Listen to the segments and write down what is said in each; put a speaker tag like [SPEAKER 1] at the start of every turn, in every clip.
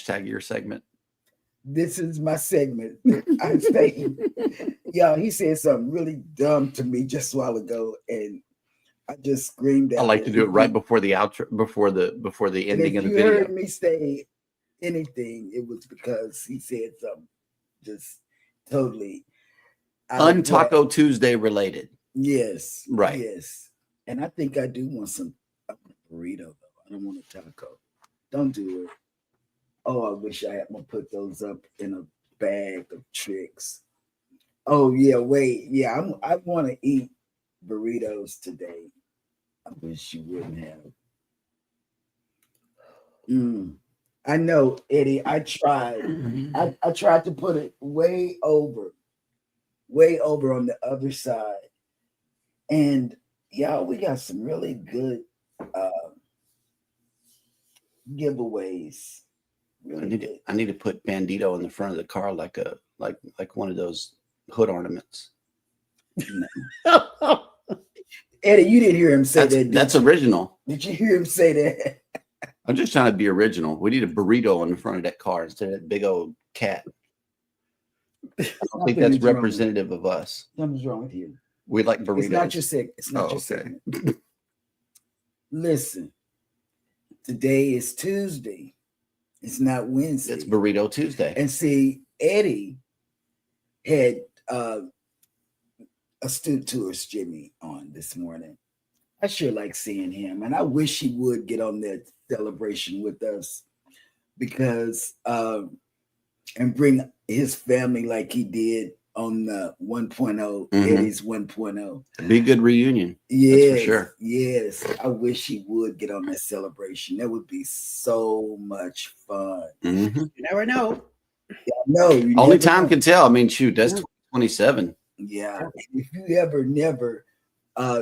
[SPEAKER 1] hashtag your segment?
[SPEAKER 2] This is my segment. I'm saying, yeah, he said something really dumb to me just a while ago, and I just screamed out.
[SPEAKER 1] I like to do it right before the outro, before the ending of the video.
[SPEAKER 2] If you heard me say anything, it was because he said something just totally
[SPEAKER 1] Untaco Tuesday related.
[SPEAKER 2] Yes.
[SPEAKER 1] Right.
[SPEAKER 2] Yes. And I think I do want some burrito, though. I don't want a taco. Don't do it. Oh, I wish I had to put those up in a bag of tricks. Oh, yeah, wait. Yeah, I want to eat burritos today. I wish you wouldn't have. I know, Eddie. I tried. I tried to put it way over on the other side. And y'all, we got some really good giveaways. Really
[SPEAKER 1] I need to put Bandito in the front of the car like one of those hood ornaments.
[SPEAKER 2] Eddie, you didn't hear him say that.
[SPEAKER 1] That's original.
[SPEAKER 2] Did you hear him say that?
[SPEAKER 1] I'm just trying to be original. We need a burrito in the front of that car instead of that big old cat. I don't think that's representative of us.
[SPEAKER 2] Something's wrong with you.
[SPEAKER 1] We like burritos.
[SPEAKER 2] It's not your sick. It's not your sick. Listen, today is Tuesday. It's not Wednesday.
[SPEAKER 1] It's Burrito Tuesday.
[SPEAKER 2] And see, Eddie had Astute Tourist Jimmy on this morning. I sure like seeing him, and I wish he would get on that celebration with us because and bring his family like he did on the 1.0, Eddie's 1.0.
[SPEAKER 1] It'd be a good reunion.
[SPEAKER 2] Yes,
[SPEAKER 1] that's for sure.
[SPEAKER 2] Yes. I wish he would get on that celebration. That would be so much fun.
[SPEAKER 1] You
[SPEAKER 3] never know.
[SPEAKER 2] Yeah, no.
[SPEAKER 1] Only time can tell. I mean, shoot, that's 2027.
[SPEAKER 2] Yeah. If you ever never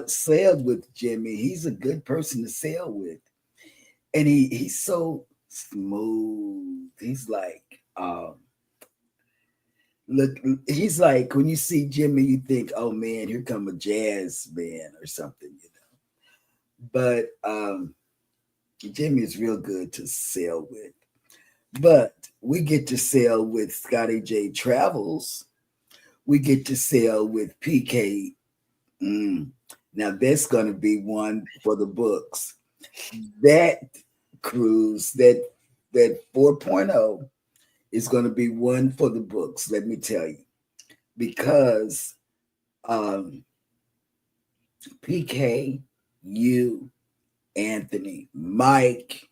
[SPEAKER 2] sailed with Jimmy, he's a good person to sail with. And he's so smooth. He's like look, he's like when you see Jimmy, you think, oh man, here come a jazz band or something, you know. But Jimmy is real good to sail with. But we get to sail with Scotty J Travels. We get to sail with PK. Now that's gonna be one for the books. That cruise, that 4.0 is going to be one for the books, let me tell you, because PK, you, Anthony, Mike's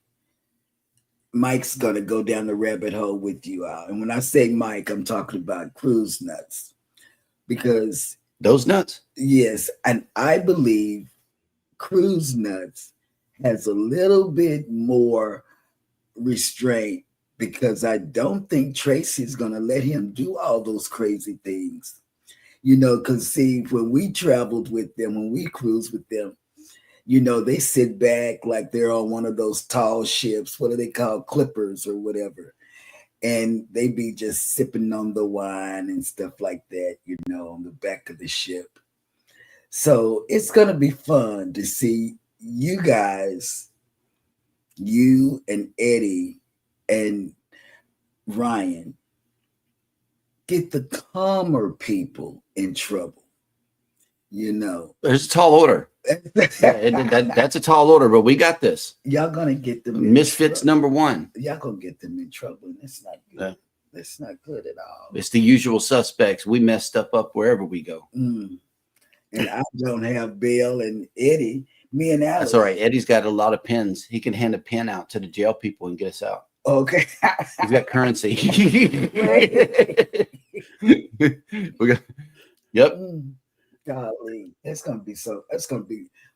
[SPEAKER 2] going to go down the rabbit hole with you out. And when I say Mike, I'm talking about cruise nuts, because
[SPEAKER 1] those nuts.
[SPEAKER 2] Yes, and I believe cruise nuts has a little bit more restraint, because I don't think Tracy's going to let him do all those crazy things. You know, because see, when we traveled with them, when we cruised with them, you know, they sit back like they're on one of those tall ships. What do they call, clippers or whatever? And they be just sipping on the wine and stuff like that, you know, on the back of the ship. So it's going to be fun to see you guys, you and Eddie and Ryan, get the calmer people in trouble. You know,
[SPEAKER 1] there's a tall order. That's a tall order, but we got this.
[SPEAKER 2] Y'all gonna get them
[SPEAKER 1] misfits number one.
[SPEAKER 2] Y'all gonna get them in trouble. That's not good. That's not good at all.
[SPEAKER 1] It's the usual suspects. We mess stuff up wherever we go.
[SPEAKER 2] And I don't have Bill and Eddie. Me and Alex.
[SPEAKER 1] That's all right. Eddie's got a lot of pens. He can hand a pen out to the jail people and get us out.
[SPEAKER 2] Okay.
[SPEAKER 1] He's got currency. We got, yep.
[SPEAKER 2] Golly, that's gonna be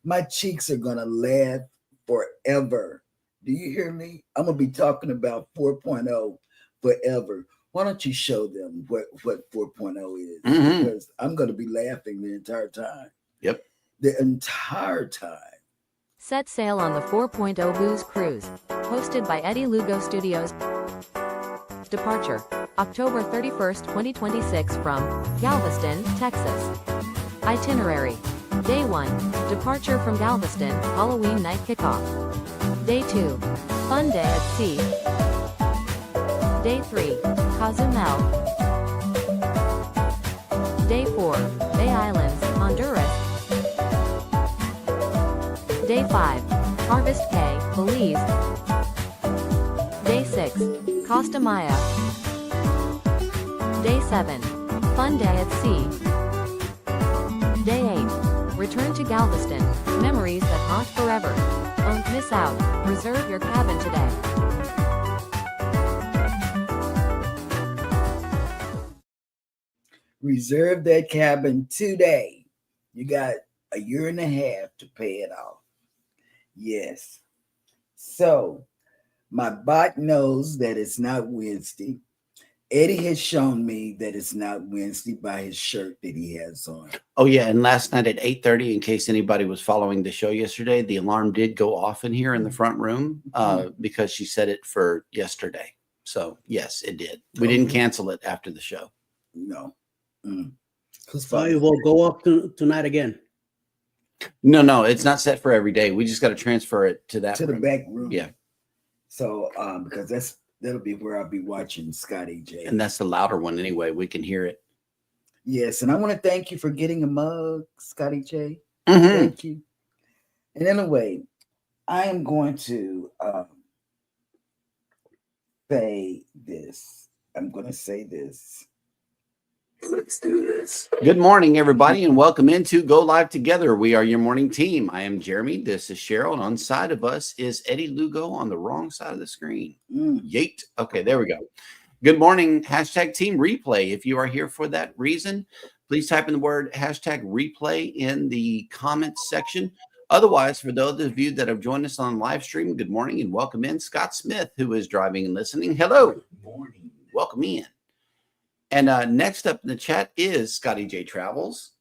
[SPEAKER 2] my cheeks are gonna laugh forever. Do you hear me? I'm gonna be talking about 4.0 forever. Why don't you show them what 4.0 is? Because I'm gonna be laughing the entire time.
[SPEAKER 1] Yep.
[SPEAKER 2] The entire time.
[SPEAKER 4] Set sail on the 4.0 Booze Cruise, hosted by Eddie Lugo Studios. Departure, October 31st, 2026 from Galveston, Texas. Itinerary, Day 1, departure from Galveston, Halloween night kickoff. Day 2, fun day at sea. Day 3, Cozumel. Day 4, Bay Islands, Honduras. Day 5, Harvest Cay, Belize. Day 6, Costa Maya. Day 7, Fun Day at Sea. Day 8, Return to Galveston, Memories that haunt forever. Don't miss out, reserve your cabin today.
[SPEAKER 2] Reserve that cabin today. You got a year and a half to pay it off. Yes. So my bot knows that it's not Wednesday. Eddie has shown me that it's not Wednesday by his shirt that he has on.
[SPEAKER 1] Oh yeah, and last night at 8:30, in case anybody was following the show yesterday, the alarm did go off in here in the front room because she set it for yesterday. So yes, it did. We didn't cancel it after the show.
[SPEAKER 2] No.
[SPEAKER 3] So it will go up tonight again.
[SPEAKER 1] No, it's not set for every day. We just got to transfer it to that
[SPEAKER 2] To the
[SPEAKER 1] room.
[SPEAKER 2] back room.
[SPEAKER 1] Yeah.
[SPEAKER 2] So because that'll be where I'll be watching Scotty J.
[SPEAKER 1] And that's the louder one anyway. We can hear it.
[SPEAKER 2] Yes, and I want to thank you for getting a mug, Scotty J.
[SPEAKER 1] Mhm.
[SPEAKER 2] Thank you. And anyway, I am going to say this. I'm going to say this.
[SPEAKER 1] Let's do this. Good morning, everybody, and welcome into Go Live Together. We are your morning team. I am Jeremy. This is Cheryl. And on side of us is Eddie Lugo on the wrong side of the screen. Yeet. Okay, there we go. Good morning. Hashtag team replay. If you are here for that reason, please type in the word hashtag replay in the comments section. Otherwise, for those of you that have joined us on live stream, good morning and welcome in Scott Smith, who is driving and listening. Hello. Good morning. Welcome in. And next up in the chat is Scotty J Travels.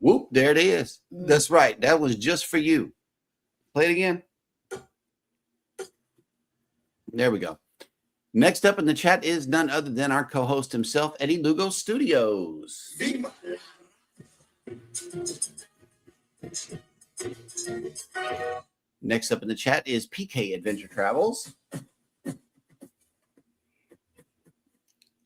[SPEAKER 1] Whoop, there it is. That's right. That was just for you. Play it again. There we go. Next up in the chat is none other than our co-host himself, Eddie Lugo Studios. Next up in the chat is PK Adventure Travels.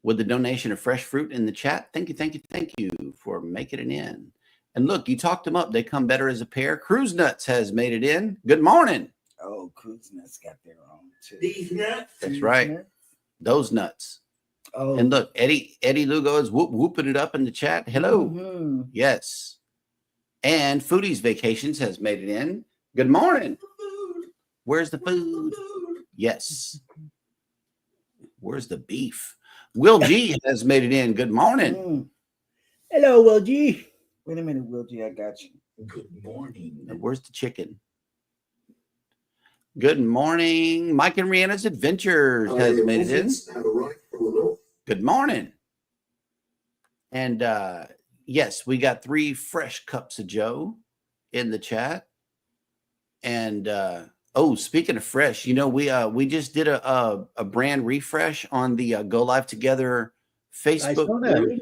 [SPEAKER 1] With the donation of fresh fruit in the chat. Thank you for making it in. And look, you talked them up. They come better as a pair. Cruise Nuts has made it in. Good morning.
[SPEAKER 2] Oh, Cruise Nuts got their own too.
[SPEAKER 5] These nuts.
[SPEAKER 1] That's right. Those nuts.
[SPEAKER 2] Oh.
[SPEAKER 1] And look, Eddie Lugo is whooping it up in the chat. Hello. Yes. And Foodies Vacations has made it in. Good morning. Where's the food? Yes. Where's the beef? Will G has made it in. Good morning.
[SPEAKER 3] Hello, Will G.
[SPEAKER 2] Wait a minute, Will G. I got you.
[SPEAKER 5] Good morning.
[SPEAKER 1] And where's the chicken? Good morning. Mike and Rihanna's Adventures has made it in. Good morning. And yes, we got 3 fresh cups of Joe in the chat. And oh, speaking of fresh, you know, we just did a brand refresh on the Go Live Together Facebook group,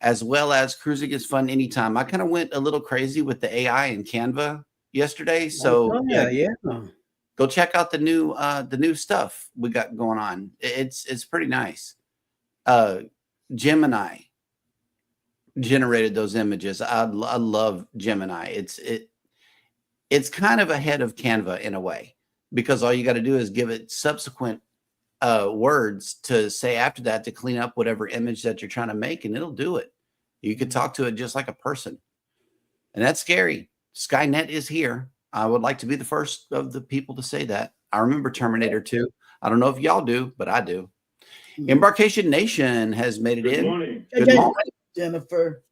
[SPEAKER 1] as well as Cruising is Fun Anytime. I kind of went a little crazy with the AI and Canva yesterday, so go check out the new stuff we got going on. It's pretty nice. Gemini generated those images. I love Gemini. It's kind of ahead of Canva in a way, because all you got to do is give it subsequent words to say after that to clean up whatever image that you're trying to make, and it'll do it. You could talk to it just like a person. And that's scary. Skynet is here. I would like to be the first of the people to say that. I remember Terminator 2. I don't know if y'all do, but I do. Embarkation Nation has made it in.
[SPEAKER 5] Morning.
[SPEAKER 1] Good morning,
[SPEAKER 2] Jennifer.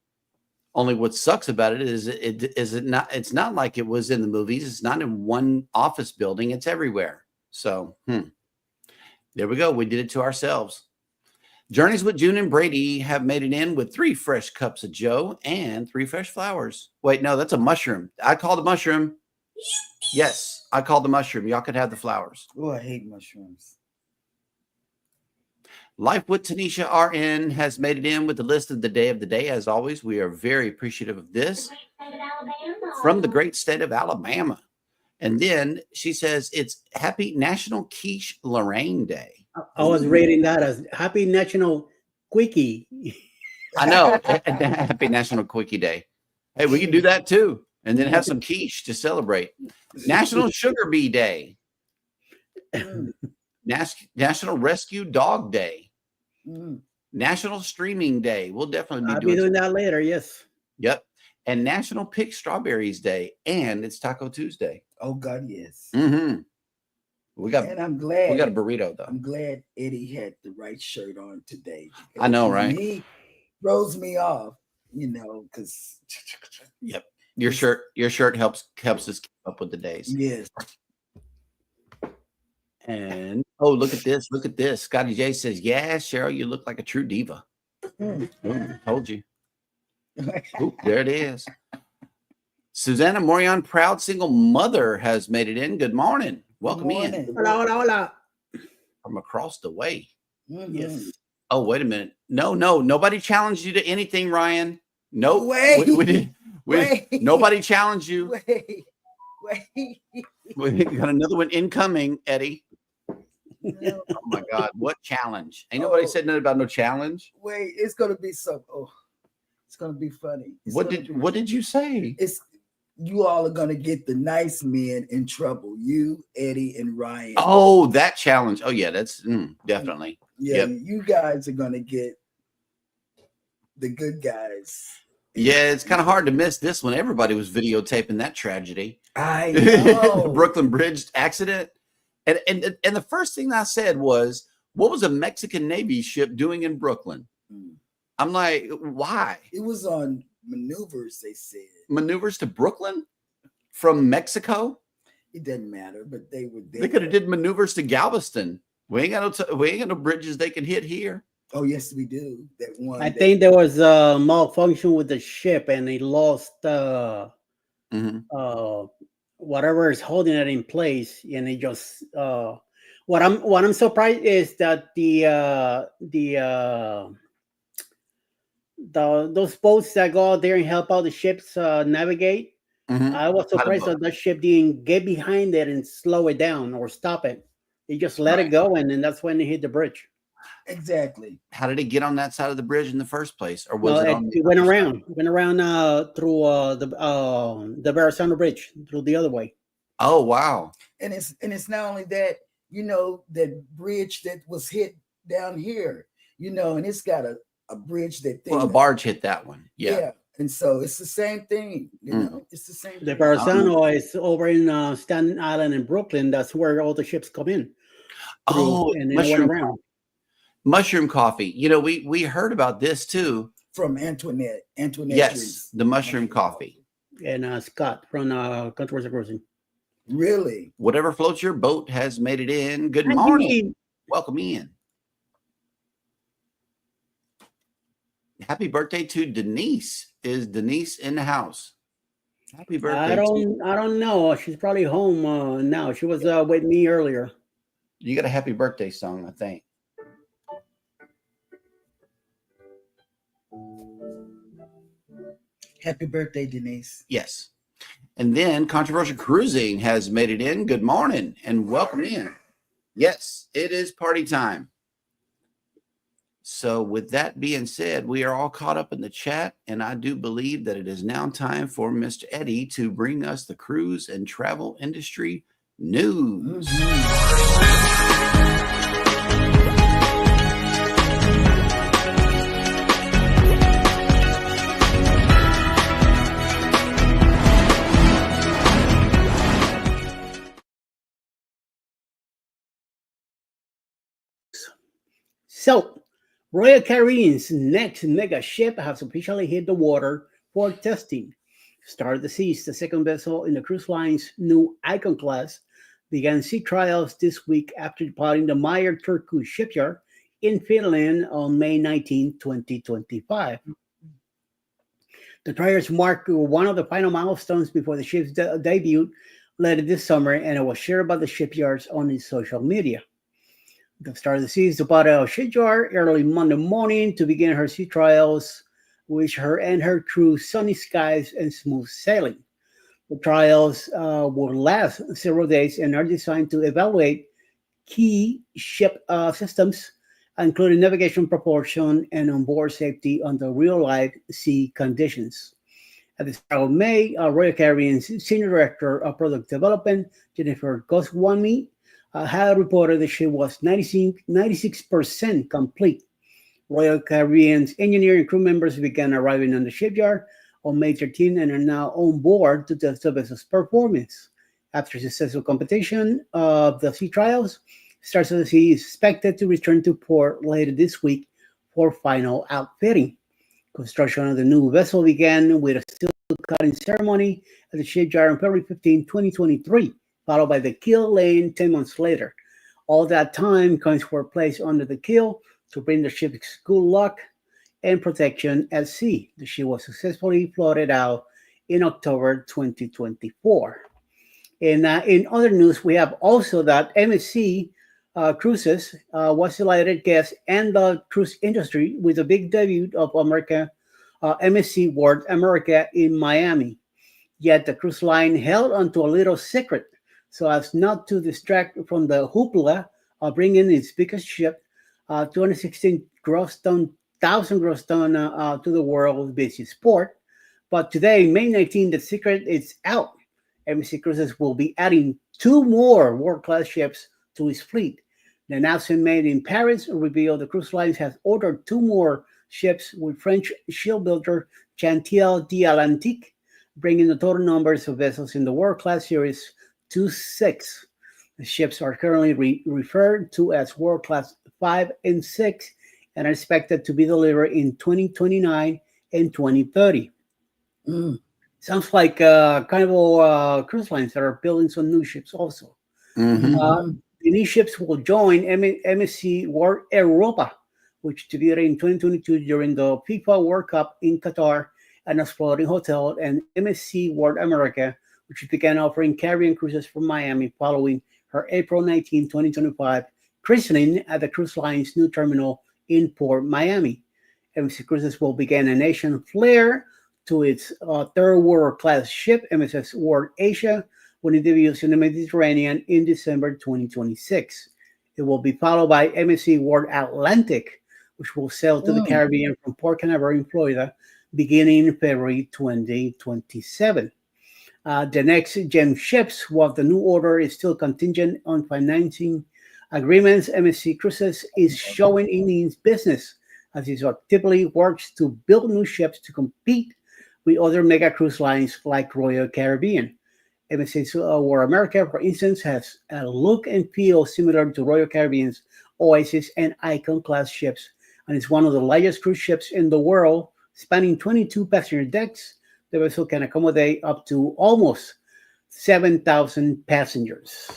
[SPEAKER 1] Only what sucks about it is it's not like it was in the movies. It's not in one office building. It's everywhere. So there we go. We did it to ourselves. Journeys with June and Brady have made it in with 3 fresh cups of Joe and 3 fresh flowers. Wait, no, that's a mushroom. I call the mushroom. Yes, I call the mushroom. Y'all could have the flowers.
[SPEAKER 2] Oh, I hate mushrooms.
[SPEAKER 1] Life with Tanisha RN has made it in with the list of the day. As always, we are very appreciative of this. From the great state of Alabama. And then she says it's Happy National Quiche Lorraine Day.
[SPEAKER 3] I was rating that as Happy National Quickie.
[SPEAKER 1] I know. Happy National Quickie Day. Hey, we can do that too. And then have some quiche to celebrate. National Sugar Bee Day. National Rescue Dog Day. National Streaming Day. We'll definitely
[SPEAKER 3] I'll
[SPEAKER 1] be
[SPEAKER 3] doing that later. Yes.
[SPEAKER 1] Yep. And National Pick Strawberries Day. And it's Taco Tuesday.
[SPEAKER 2] Oh God, yes.
[SPEAKER 1] Mm-hmm. We got
[SPEAKER 2] And I'm glad
[SPEAKER 1] we got a burrito though.
[SPEAKER 2] I'm glad Eddie had the right shirt on today.
[SPEAKER 1] I know, right?
[SPEAKER 2] He throws me off, because
[SPEAKER 1] Yep. Your shirt helps us keep up with the days.
[SPEAKER 2] yes.
[SPEAKER 1] And look at this. Scotty J says, "Yeah, Cheryl, you look like a true diva." Told you. Oop, there it is. Susanna Morion, proud single mother, has made it in. Good morning. Welcome in.
[SPEAKER 3] Hola, hola, hola.
[SPEAKER 1] From across the way.
[SPEAKER 3] Yes.
[SPEAKER 1] Oh, wait a minute. No, nobody challenged you to anything, Ryan. No,
[SPEAKER 2] Wait.
[SPEAKER 1] we didn't.
[SPEAKER 2] Wait.
[SPEAKER 1] Nobody challenged you.
[SPEAKER 2] Wait.
[SPEAKER 1] We got another one incoming, Eddie.
[SPEAKER 2] No.
[SPEAKER 1] Oh my God, what challenge? Ain't nobody said nothing about no challenge.
[SPEAKER 2] Wait, it's gonna be it's gonna be funny.
[SPEAKER 1] What did you say?
[SPEAKER 2] It's you all are gonna get the nice men in trouble. You, Eddie, and Ryan.
[SPEAKER 1] Oh, that challenge. Oh yeah, that's definitely.
[SPEAKER 2] Yeah,
[SPEAKER 1] Yep.
[SPEAKER 2] you guys are gonna get the good guys.
[SPEAKER 1] Yeah, it's kind of hard to miss this one. Everybody was videotaping that tragedy.
[SPEAKER 2] I know.
[SPEAKER 1] The Brooklyn Bridge accident. And the first thing I said was, what was a Mexican Navy ship doing in Brooklyn? I'm like, why?
[SPEAKER 2] It was on maneuvers, they said.
[SPEAKER 1] Maneuvers to Brooklyn from Mexico?
[SPEAKER 2] It doesn't matter, but they were there.
[SPEAKER 1] They could have did maneuvers to Galveston. We ain't got no bridges they can hit here.
[SPEAKER 2] Oh, yes, we do. That one.
[SPEAKER 3] I think there was a malfunction with the ship, and they lost whatever is holding it in place, and it just what I'm surprised is that those boats that go out there and help out the ships navigate. I was surprised that ship didn't get behind it and slow it down or stop it. They just let it go, and then that's when they hit the bridge.
[SPEAKER 2] Exactly.
[SPEAKER 1] How did it get on that side of the bridge in the first place? Or was
[SPEAKER 3] it went around through the Verrazano Bridge, through the other way.
[SPEAKER 1] Oh wow.
[SPEAKER 2] And it's not only that, that bridge that was hit down here, and it's got a bridge that
[SPEAKER 1] a barge hit that one. Yeah.
[SPEAKER 2] And so it's the same thing, it's the same
[SPEAKER 3] The
[SPEAKER 2] thing.
[SPEAKER 3] Verrazano is over in Staten Island in Brooklyn. That's where all the ships come in. And it went around.
[SPEAKER 1] Mushroom coffee. We heard about this too.
[SPEAKER 2] From Antoinette.
[SPEAKER 1] Yes, the mushroom coffee.
[SPEAKER 3] And Scott from Controversial Cruising.
[SPEAKER 2] Really?
[SPEAKER 1] Whatever floats your boat has made it in. Good morning. Welcome in. Happy birthday to Denise. Is Denise in the house? Happy birthday.
[SPEAKER 3] I don't know. She's probably home now. She was with me earlier.
[SPEAKER 1] You got a happy birthday song, I think.
[SPEAKER 2] Happy birthday, Denise.
[SPEAKER 1] Yes. And then Controversial Cruising has made it in. Good morning and welcome in. Yes, it is party time. So with that being said, we are all caught up in the chat, and I do believe that it is now time for Mr. Eddie to bring us the cruise and travel industry news.
[SPEAKER 3] So, Royal Caribbean's next mega ship has officially hit the water for testing. Star of the Seas, the second vessel in the cruise line's new Icon class, began sea trials this week after departing the Meyer Turku shipyard in Finland on May 19, 2025. The trials mark one of the final milestones before the ship's debut later this summer, and it was shared by the shipyards on its social media. The Star of the Seas departed shipyard early Monday morning to begin her sea trials, which her and her crew sunny skies and smooth sailing. The trials will last several days and are designed to evaluate key ship systems, including navigation, propulsion, and onboard safety under real-life sea conditions. At the start of May, Royal Caribbean's Senior Director of Product Development, Jennifer Goswami, had reported the ship was 96% complete. Royal Caribbean's engineering crew members began arriving on the shipyard on May 13 and are now on board to test the vessel's performance. After successful completion of the sea trials, Stars of the Sea is expected to return to port later this week for final outfitting. Construction of the new vessel began with a steel cutting ceremony at the shipyard on February 15, 2023, followed by the keel laying 10 months later. All that time, coins were placed under the keel to bring the ship's good luck and protection at sea. The ship was successfully floated out in October 2024. And in other news, we have also that MSC Cruises was selected guest and the cruise industry with a big debut of MSC World America in Miami. Yet the cruise line held onto a little secret so as not to distract from the hoopla of bringing its biggest ship, 216,000 gross ton to the world's busiest port. But today, May 19, the secret is out. MSC Cruises will be adding 2 more world-class ships to its fleet. The announcement made in Paris revealed the cruise lines has ordered 2 more ships with French shipbuilder Chantier d'Atlantique, bringing the total numbers of vessels in the world-class series to 6. The ships are currently referred to as world-class 5 and 6 and are expected to be delivered in 2029 and 2030. Sounds like Carnival Cruise Lines that are building some new ships also. The new ships will join MSC World Europa, which debuted in 2022 during the FIFA World Cup in Qatar and a floating hotel, and MSC World America, which began offering Caribbean cruises from Miami following her April 19, 2025 christening at the cruise line's new terminal in Port Miami. MSC Cruises will begin a nation flare to its 3rd world-class ship, MSS World Asia, when it debuts in the Mediterranean in December 2026. It will be followed by MSC World Atlantic, which will sail to the Caribbean from Port Canaveral in Florida, beginning in February 2027. The next gen ships, while the new order is still contingent on financing agreements, MSC Cruises is showing it means business, as it actively works to build new ships to compete with other mega cruise lines like Royal Caribbean. MSC World America, for instance, has a look and feel similar to Royal Caribbean's Oasis and Icon class ships, and is one of the largest cruise ships in the world, spanning 22 passenger decks. The vessel can accommodate up to almost 7,000 passengers.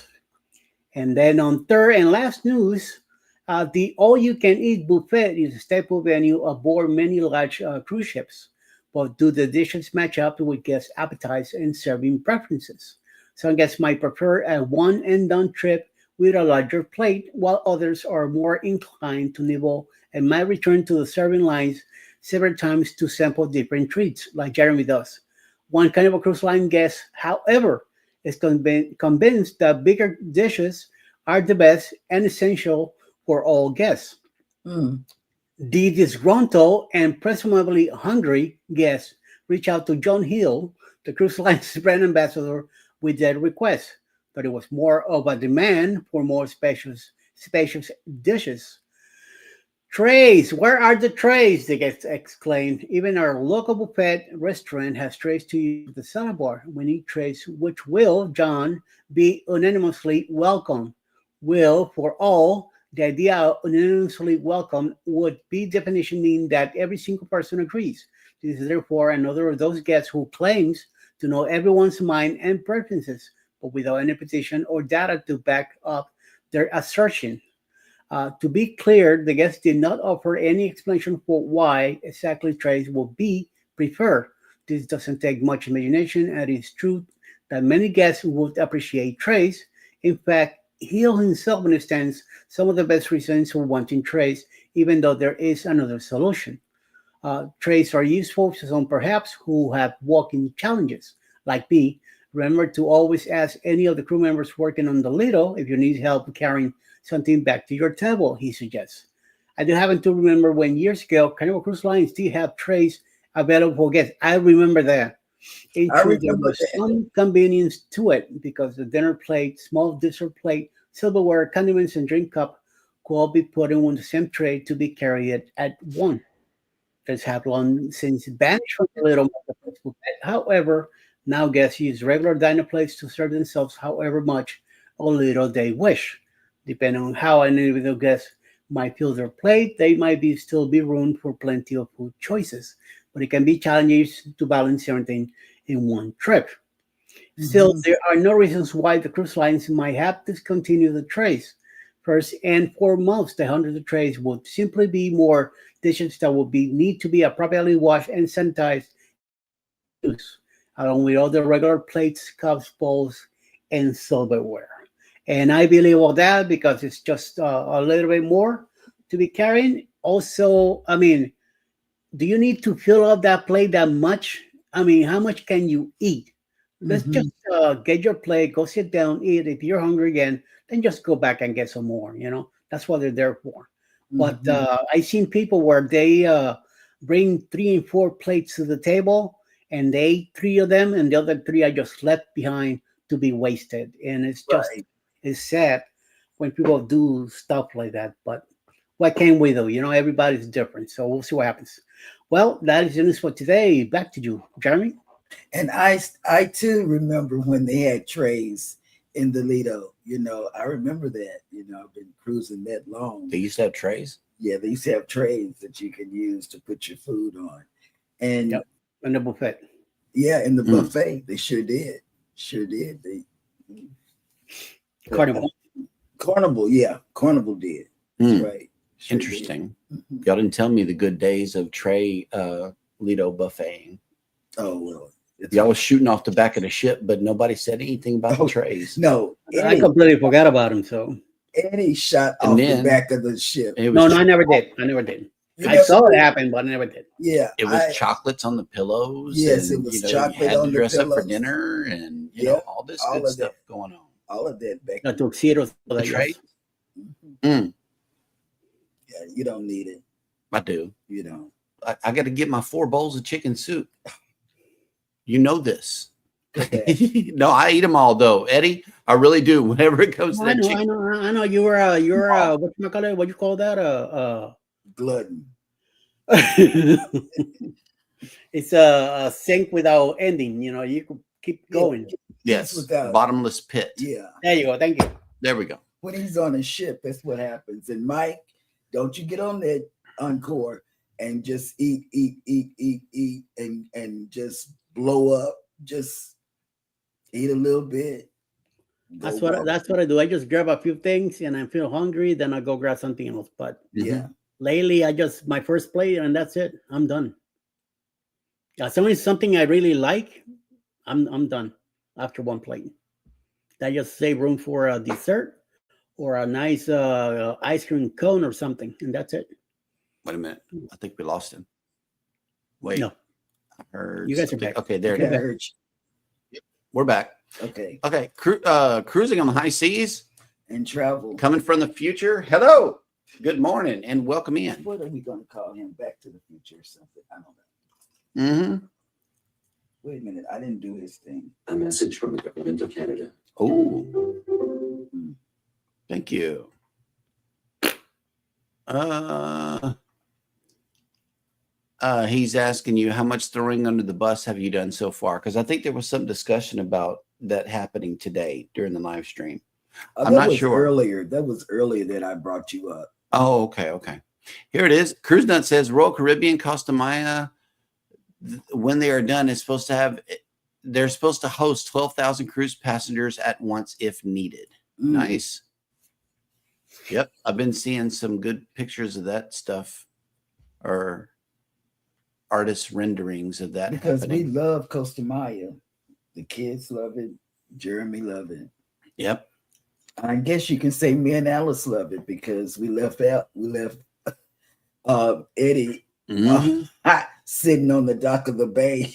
[SPEAKER 3] And then on third and last news, the all-you-can-eat buffet is a staple venue aboard many large cruise ships. But do the dishes match up with guests' appetites and serving preferences? Some guests might prefer a one-and-done trip with a larger plate, while others are more inclined to nibble and might return to the serving lines several times to sample different treats, like Jeremy does. One Carnival Cruise Line guest, however, is convinced that bigger dishes are the best and essential for all guests. The disgruntled and presumably hungry guests reached out to John Hill, the cruise line's brand ambassador, with their request, but it was more of a demand for more spacious dishes. Trays, where are the trays? The guests exclaimed. Even our local buffet restaurant has trays to use the salad bar. We need trays, which will, John, be unanimously welcome. Will, for all, the idea of unanimously welcome would be definition mean that every single person agrees. This is therefore another of those guests who claims to know everyone's mind and preferences, but without any petition or data to back up their assertion. To be clear, the guests did not offer any explanation for why exactly trays will be preferred. This doesn't take much imagination, and it is true that many guests would appreciate trays. In fact, Hill himself understands some of the best reasons for wanting trays, even though there is another solution. Trays are useful to some perhaps who have walking challenges, like me. Remember to always ask any of the crew members working on the Lido if you need help carrying something back to your table, he suggests. I do happen to remember when years ago, Carnival Cruise Lines did have trays available for guests. I remember that. In
[SPEAKER 2] I
[SPEAKER 3] truth, there
[SPEAKER 2] remember
[SPEAKER 3] was
[SPEAKER 2] that.
[SPEAKER 3] some convenience to it because the dinner plate, small dessert plate, silverware, condiments, and drink cup could all be put in the same tray to be carried at once. This had long since vanished from the little marketplace buffet. However, now guests use regular diner plates to serve themselves however much or little they wish. Depending on how an individual guest might fill their plate, they might still be room for plenty of food choices, but it can be challenging to balance everything in one trip. Still, there are no reasons why the cruise lines might have discontinued the trays. First and foremost, the hundreds of trays would simply be more dishes that would need to be appropriately washed and sanitized, use, along with all the regular plates, cups, bowls, and silverware. And I believe all that because it's just a little bit more to be carrying. Also, I mean, do you need to fill up that plate that much? I mean, how much can you eat? Let's just get your plate, go sit down, eat. If you're hungry again, then just go back and get some more. That's what they're there for. But I've seen people where they bring 3 and 4 plates to the table and they eat 3 of them and the other 3 are just left behind to be wasted. And it's just, it's sad when people do stuff like that. But what can we do? Everybody's different. So we'll see what happens. Well, that is the news for today. Back to you, Jeremy.
[SPEAKER 2] And I too remember when they had trays in the Lido. I remember that. I've been cruising that long.
[SPEAKER 1] They used to have trays?
[SPEAKER 2] Yeah, they used to have trays that you can use to put your food on. And
[SPEAKER 3] in the buffet.
[SPEAKER 2] Yeah, in the buffet. They sure did. Sure did.
[SPEAKER 3] Carnival.
[SPEAKER 2] Carnival did. That's right. Sure
[SPEAKER 1] Interesting. Y'all didn't tell me the good days of tray Lido buffeting.
[SPEAKER 2] Oh, well.
[SPEAKER 1] Y'all was shooting off the back of the ship, but nobody said anything about the trays.
[SPEAKER 2] No.
[SPEAKER 3] I completely forgot about him. So
[SPEAKER 2] Eddie shot off the back of the ship.
[SPEAKER 3] No, I never did. I saw it happen, but I never did.
[SPEAKER 2] Yeah.
[SPEAKER 1] It was chocolates on the pillows.
[SPEAKER 2] Yes,
[SPEAKER 1] and,
[SPEAKER 2] it was chocolate
[SPEAKER 1] you had
[SPEAKER 2] on
[SPEAKER 1] to
[SPEAKER 2] the
[SPEAKER 1] dress up for
[SPEAKER 2] pillows.
[SPEAKER 1] dinner and all this
[SPEAKER 2] all
[SPEAKER 1] good
[SPEAKER 2] of
[SPEAKER 1] stuff
[SPEAKER 2] that.
[SPEAKER 1] going on.
[SPEAKER 2] All of that back.
[SPEAKER 3] The tuxedos.
[SPEAKER 1] The tray?
[SPEAKER 2] Yeah, you don't need it.
[SPEAKER 1] I do.
[SPEAKER 2] You don't.
[SPEAKER 1] I got to get my 4 bowls of chicken soup. You know this. No, I eat them all though, Eddie. I really do. Whenever it comes to that chicken.
[SPEAKER 3] I know. You're what you call that?
[SPEAKER 2] Glutton.
[SPEAKER 3] It's a sink without ending. You can keep going.
[SPEAKER 1] Yes, bottomless pit.
[SPEAKER 2] Yeah.
[SPEAKER 3] There you go. Thank you.
[SPEAKER 1] There we go.
[SPEAKER 2] When he's on a ship, that's what happens. And Mike, don't you get on that Encore and just eat, and just blow up. Just eat a little bit.
[SPEAKER 3] That's what I do. I just grab a few things and I feel hungry, then I go grab something else. But lately, my first plate and that's it. I'm done. Something I really like, I'm done after one plate. I just save room for a dessert or a nice ice cream cone or something, and that's it.
[SPEAKER 1] Wait a minute. I think we lost him. Wait.
[SPEAKER 3] No.
[SPEAKER 1] I heard
[SPEAKER 3] You guys
[SPEAKER 1] something.
[SPEAKER 3] are back.
[SPEAKER 1] Okay, there it is. Yep. We're back.
[SPEAKER 2] Okay.
[SPEAKER 1] Okay. Cruising on the high seas.
[SPEAKER 2] And travel.
[SPEAKER 1] Coming from the future. Hello. Good morning and welcome in.
[SPEAKER 2] What are we going to call him? Back to the future or something? I don't know. Wait a minute. I didn't do his thing.
[SPEAKER 5] A message from the government of Canada.
[SPEAKER 1] Oh. Thank you. He's asking you how much throwing under the bus have you done so far? Because I think there was some discussion about that happening today during the live stream. I'm not sure.
[SPEAKER 2] Earlier. That was earlier that I brought you up.
[SPEAKER 1] Oh, okay. Here it is. Cruise Nut says Royal Caribbean, Costa Maya, when they are done, they're supposed to host 12,000 cruise passengers at once if needed. Nice. Yep. I've been seeing some good pictures of that stuff or artist renderings of that.
[SPEAKER 2] Because we love Costa Maya. The kids love it. Jeremy love it.
[SPEAKER 1] Yep.
[SPEAKER 2] I guess you can say me and Alice love it because we left Eddie sitting on the dock of the bay.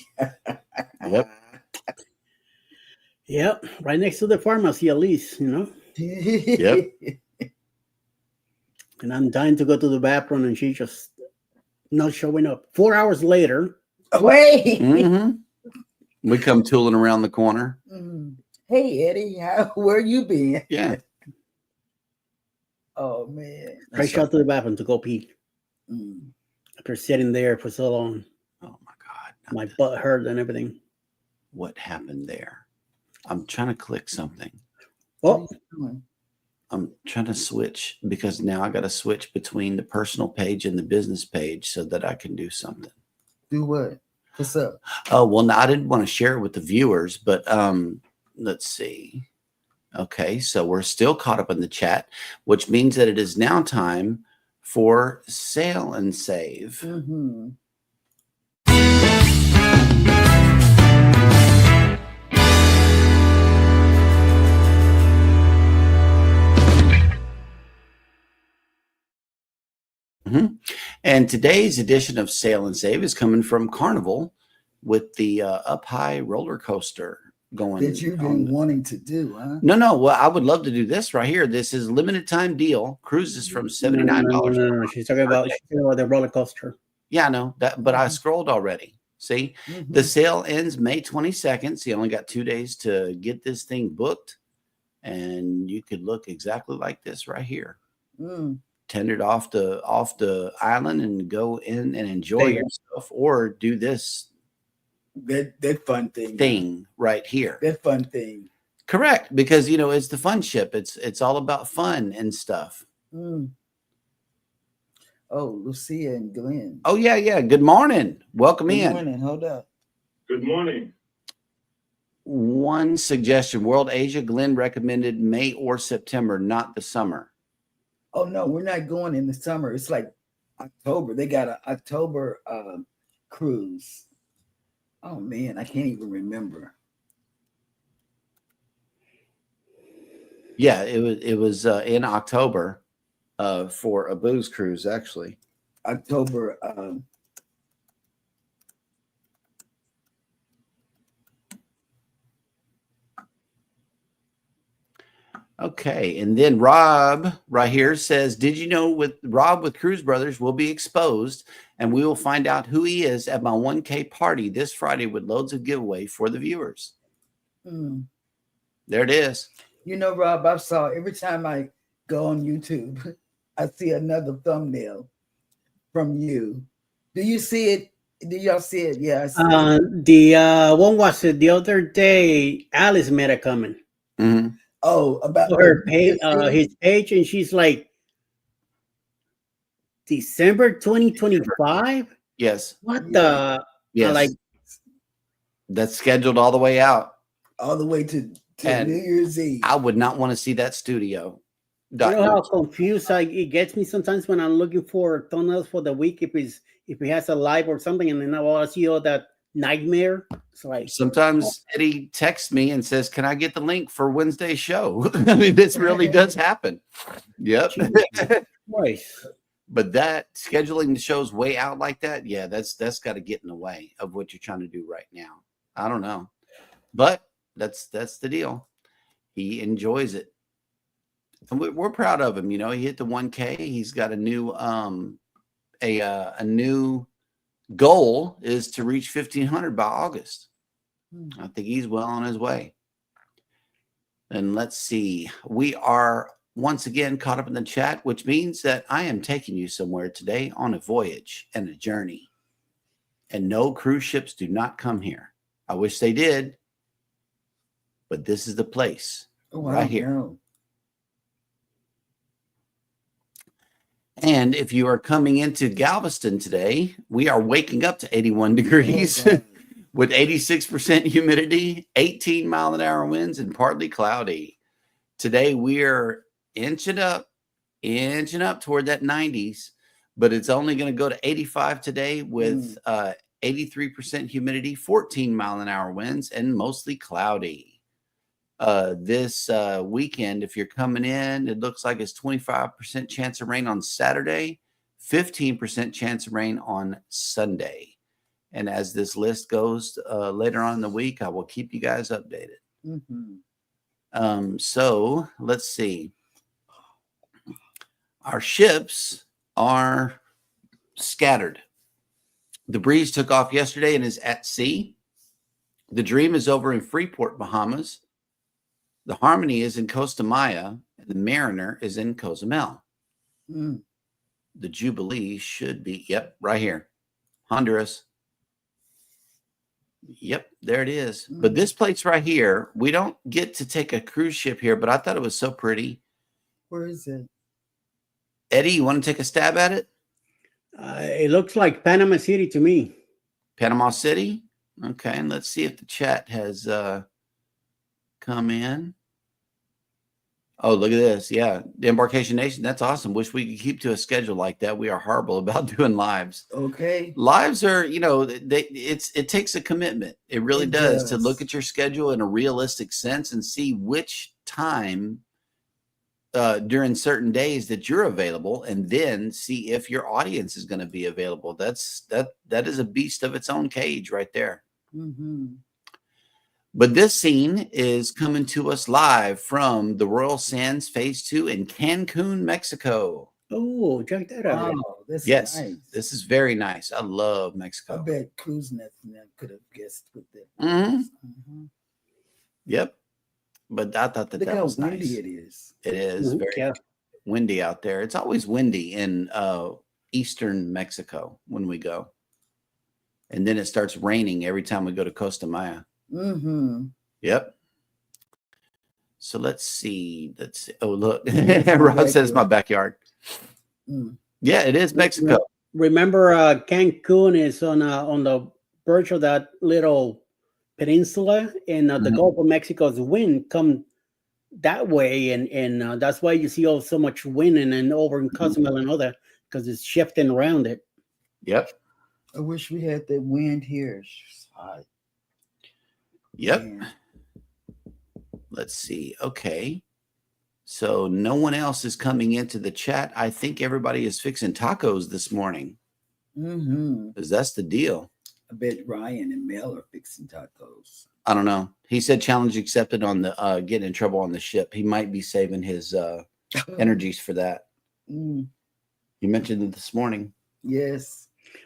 [SPEAKER 1] Yep.
[SPEAKER 3] Yep. Right next to the pharmacy, at least,
[SPEAKER 1] Yep.
[SPEAKER 3] And I'm dying to go to the bathroom, and she's just not showing up. 4 hours later,
[SPEAKER 2] Wait.
[SPEAKER 1] hmm We come tooling around the corner.
[SPEAKER 2] Hey, Eddie, where you been?
[SPEAKER 1] Yeah.
[SPEAKER 2] Oh, man.
[SPEAKER 3] I shot to the bathroom to go pee.
[SPEAKER 2] Mm.
[SPEAKER 3] After sitting there for so long,
[SPEAKER 1] Oh my God.
[SPEAKER 3] my butt hurt and everything.
[SPEAKER 1] What happened there? I'm trying to click something.
[SPEAKER 3] Oh,
[SPEAKER 2] What are you doing?
[SPEAKER 1] I'm trying to switch because now I got to switch between the personal page and the business page so that I can do something.
[SPEAKER 2] Do what? What's up?
[SPEAKER 1] Oh, well, no, I didn't want to share it with the viewers, but let's see. Okay, so we're still caught up in the chat, which means that it is now time for Sail and Save.
[SPEAKER 2] Mm-hmm.
[SPEAKER 1] And today's edition of Sail and Save is coming from Carnival with the Up High roller coaster going.
[SPEAKER 2] That you've been wanting to do, huh?
[SPEAKER 1] No. Well, I would love to do this right here. This is limited time deal. Cruises from $79.
[SPEAKER 3] No. She's talking about the roller coaster.
[SPEAKER 1] Yeah, I know that, but I scrolled already. See, the sale ends May 22nd. So you only got 2 days to get this thing booked, and you could look exactly like this right here. Tendered off the island and go in and enjoy yourself, or do this
[SPEAKER 2] that fun thing
[SPEAKER 1] right here.
[SPEAKER 2] That fun thing.
[SPEAKER 1] Correct, because it's the fun ship. It's all about fun and stuff.
[SPEAKER 2] Oh, Lucia and Glenn.
[SPEAKER 1] Oh yeah. Good morning. Welcome in.
[SPEAKER 2] Good morning. Hold up.
[SPEAKER 6] Good morning.
[SPEAKER 1] One suggestion: World Asia. Glenn recommended May or September, not the summer.
[SPEAKER 2] Oh no, we're not going in the summer. It's like October. They got an October cruise. Oh man, I can't even remember.
[SPEAKER 1] Yeah, it was in October for a booze cruise, actually.
[SPEAKER 2] October.
[SPEAKER 1] Okay, and then Rob right here says, did you know with Cruise Brothers will be exposed, and we will find out who he is at my 1K party this Friday with loads of giveaway for the viewers. There it is.
[SPEAKER 2] Rob, I saw every time I go on YouTube, I see another thumbnail from you. Do you see it? Do y'all see it? Yeah, I see it.
[SPEAKER 3] The one was the other day. Alice made a comment.
[SPEAKER 2] Oh, about
[SPEAKER 3] her page, his page, and she's like, December 2025.
[SPEAKER 1] Yes.
[SPEAKER 3] What the?
[SPEAKER 1] Yes.
[SPEAKER 3] Like,
[SPEAKER 1] that's scheduled all the way out.
[SPEAKER 2] All the way to New Year's Eve.
[SPEAKER 1] I would not want to see that studio.
[SPEAKER 3] You know how confused it gets me sometimes when I'm looking for thumbnails for the week, if it has a live or something, and then I see all that nightmare. It's like
[SPEAKER 1] sometimes Eddie texts me and says, "Can I get the link for Wednesday's show?" I mean, this really does happen. Yep. But that scheduling the shows way out like that, yeah, that's got to get in the way of what you're trying to do right now. I don't know, but that's the deal. He enjoys it, and we're proud of him. He hit the 1K. He's got a new new goal is to reach 1,500 by August. I think he's well on his way. And let's see, we are once again caught up in the chat, which means that I am taking you somewhere today on a voyage and a journey. And no cruise ships do not come here. I wish they did, but this is the place right here. And if you are coming into Galveston today, we are waking up to 81 degrees with 86% humidity, 18-mile-an-hour winds, and partly cloudy. Today, we are inching up toward that 90s, but it's only going to go to 85 today with 83% humidity, 14-mile-an-hour winds, and mostly cloudy. This weekend, if you're coming in, it looks like it's 25% chance of rain on Saturday, 15% chance of rain on Sunday. And as this list goes later on in the week, I will keep you guys updated. So let's see. Our ships are scattered. The Breeze took off yesterday and is at sea. The Dream is over in Freeport, Bahamas. The Harmony is in Costa Maya, and the Mariner is in Cozumel.
[SPEAKER 2] Mm.
[SPEAKER 1] The Jubilee should be, yep, right here. Honduras. Yep, there it is. But this place right here, we don't get to take a cruise ship here, but I thought it was so pretty.
[SPEAKER 2] Where is it?
[SPEAKER 1] Eddie, you want to take a stab at it?
[SPEAKER 3] It looks like Panama City to me.
[SPEAKER 1] Panama City? Okay, and let's see if the chat has come in. Oh, look at this. Yeah, the Embarkation Nation. That's awesome. Wish we could keep to a schedule like that. We are horrible about doing lives.
[SPEAKER 2] Okay.
[SPEAKER 1] Lives are, it takes a commitment. It really does to look at your schedule in a realistic sense and see which time during certain days that you're available, and then see if your audience is going to be available. That is a beast of its own cage right there.
[SPEAKER 2] Mm-hmm.
[SPEAKER 1] But this scene is coming to us live from the Royal Sands Phase 2 in Cancun, Mexico.
[SPEAKER 3] Oh, check that out.
[SPEAKER 2] Oh, this
[SPEAKER 1] Yes,
[SPEAKER 2] is nice.
[SPEAKER 1] this is very nice. I love
[SPEAKER 2] I
[SPEAKER 1] Mexico.
[SPEAKER 2] bet Cruise Nuts and them could have guessed with that.
[SPEAKER 1] Mhm.
[SPEAKER 2] Mm-hmm.
[SPEAKER 1] Yep. But I thought that
[SPEAKER 2] Look
[SPEAKER 1] that
[SPEAKER 2] how
[SPEAKER 1] was
[SPEAKER 2] windy
[SPEAKER 1] nice.
[SPEAKER 2] it is.
[SPEAKER 1] It is very
[SPEAKER 3] Yeah.
[SPEAKER 1] windy out there. It's always windy in eastern Mexico when we go. And then it starts raining every time we go to Costa Maya.
[SPEAKER 2] Mm-hmm.
[SPEAKER 1] Yep. So let's see. Oh, look. Rob says my backyard.
[SPEAKER 2] Mm.
[SPEAKER 1] Yeah, it is Mexico.
[SPEAKER 3] Remember, Cancun is on the verge of that little peninsula, and the Gulf of Mexico's wind come that way, and that's why you see so much wind and over in Cozumel and all that, because it's shifting around it.
[SPEAKER 1] Yep.
[SPEAKER 2] I wish we had that wind here. It's hot.
[SPEAKER 1] Yep.
[SPEAKER 2] Man.
[SPEAKER 1] Let's see. Okay. So no one else is coming into the chat. I think everybody is fixing tacos this morning.
[SPEAKER 2] Mm-hmm.
[SPEAKER 1] Because that's the deal.
[SPEAKER 2] I bet Ryan and Mel are fixing tacos.
[SPEAKER 1] I don't know. He said challenge accepted on the getting in trouble on the ship. He might be saving his energies for that.
[SPEAKER 2] Mm.
[SPEAKER 1] You mentioned it this morning.
[SPEAKER 2] Yes.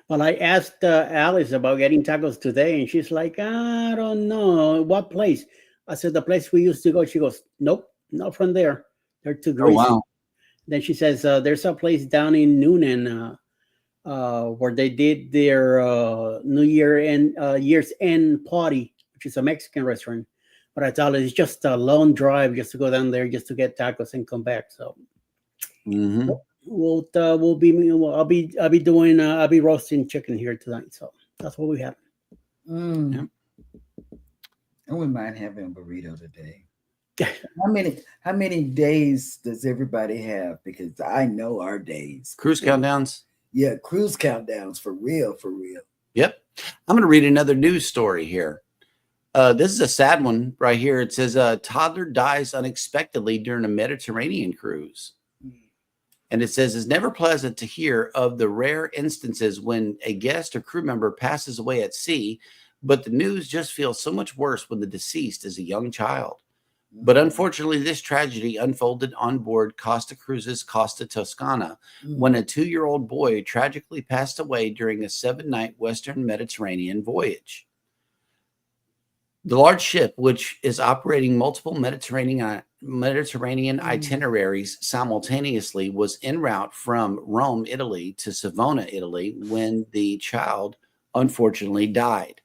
[SPEAKER 3] Well, I asked Alice about getting tacos today, and she's like, I don't know. What place? I said, the place we used to go. She goes, nope, not from there. They're too greasy.
[SPEAKER 1] Oh, wow.
[SPEAKER 3] Then she says, there's a place down in Noonan where they did their New Year and Year's End party, which is a Mexican restaurant. But I thought it's just a long drive just to go down there just to get tacos and come back. So I'll be roasting chicken here tonight. So that's what we have.
[SPEAKER 2] Mm.
[SPEAKER 1] Yep.
[SPEAKER 2] And we might have a burrito today. How many days does everybody have? Because I know our days.
[SPEAKER 1] Cruise countdowns.
[SPEAKER 2] Yeah, cruise countdowns for real, for real.
[SPEAKER 1] Yep. I'm going to read another news story here. This is a sad one right here. It says a toddler dies unexpectedly during a Mediterranean cruise. And it says it's never pleasant to hear of the rare instances when a guest or crew member passes away at sea, but the news just feels so much worse when the deceased is a young child. But unfortunately, this tragedy unfolded on board Costa Cruises Costa Toscana when a 2-year-old boy tragically passed away during a 7-night Western Mediterranean voyage. The large ship, which is operating multiple Mediterranean itineraries simultaneously, was en route from Rome, Italy to Savona, Italy, when the child unfortunately died.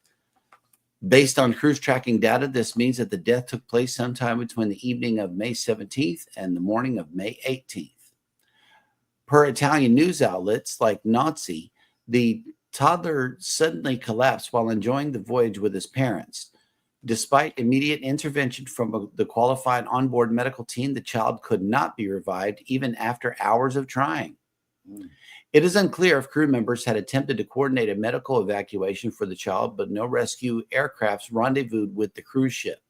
[SPEAKER 1] Based on cruise tracking data, this means that the death took place sometime between the evening of May 17th and the morning of May 18th. Per Italian news outlets like Nazi, the toddler suddenly collapsed while enjoying the voyage with his parents. Despite immediate intervention from the qualified onboard medical team, the child could not be revived even after hours of trying. It is unclear if crew members had attempted to coordinate a medical evacuation for the child, but no rescue aircrafts rendezvoused with the cruise ship.